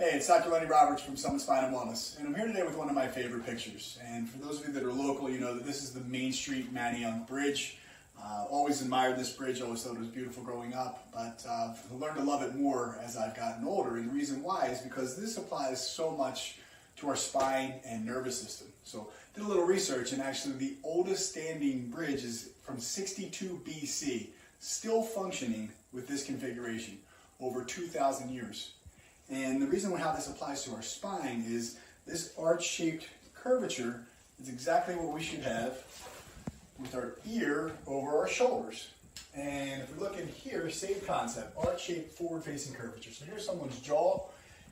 Hey, it's Dr. Lenny Roberts from Summit Spine and Wellness, and I'm here today with one of my favorite pictures. And for those of you that are local, you know that this is the Main Street Manayunk Bridge. Always admired this bridge, always thought it was beautiful growing up, but learned to love it more as I've gotten older. And the reason why is because this applies so much to our spine and nervous system. So did a little research, and actually the oldest standing bridge is from 62 BC, still functioning with this configuration, over 2,000 years. And the reason how this applies to our spine is this arch-shaped curvature is exactly what we should have with our ear over our shoulders. And if we look in here, same concept, arch-shaped forward-facing curvature. So here's someone's jaw,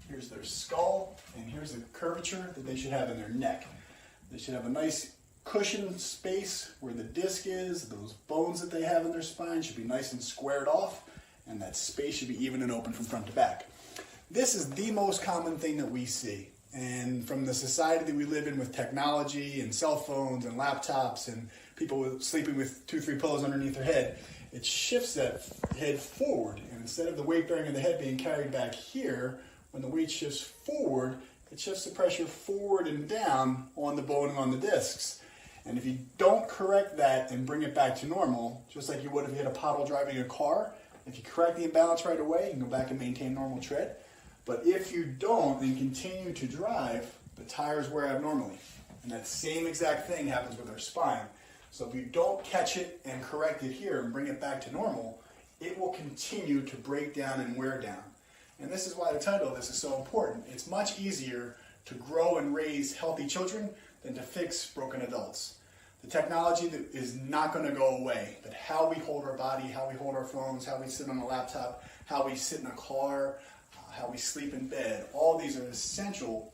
here's their skull, and here's the curvature that they should have in their neck. They should have a nice cushion space where the disc is. Those bones that they have in their spine should be nice and squared off, and that space should be even and open from front to back. This is the most common thing that we see. And from the society that we live in with technology and cell phones and laptops and people sleeping with 2-3 pillows underneath their head, it shifts that head forward. And instead of the weight bearing of the head being carried back here, when the weight shifts forward, it shifts the pressure forward and down on the bone and on the discs. And if you don't correct that and bring it back to normal, just like you would if you hit a pothole driving a car, if you correct the imbalance right away, you can go back and maintain normal tread. But if you don't and continue to drive, the tires wear abnormally. And that same exact thing happens with our spine. So if you don't catch it and correct it here and bring it back to normal, it will continue to break down and wear down. And this is why the title of this is so important. It's much easier to grow and raise healthy children than to fix broken adults. The technology that is not going to go away, but how we hold our body, how we hold our phones, how we sit on a laptop, how we sit in a car, how we sleep in bed, all these are essential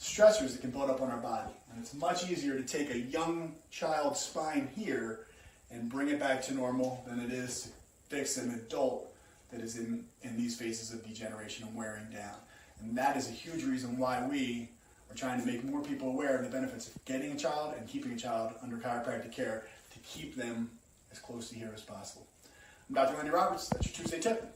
stressors that can build up on our body. And it's much easier to take a young child's spine here and bring it back to normal than it is to fix an adult that is in these phases of degeneration and wearing down. And that is a huge reason why we are trying to make more people aware of the benefits of getting a child and keeping a child under chiropractic care to keep them as close to here as possible. I'm Dr. Lenny Roberts. That's your Tuesday tip.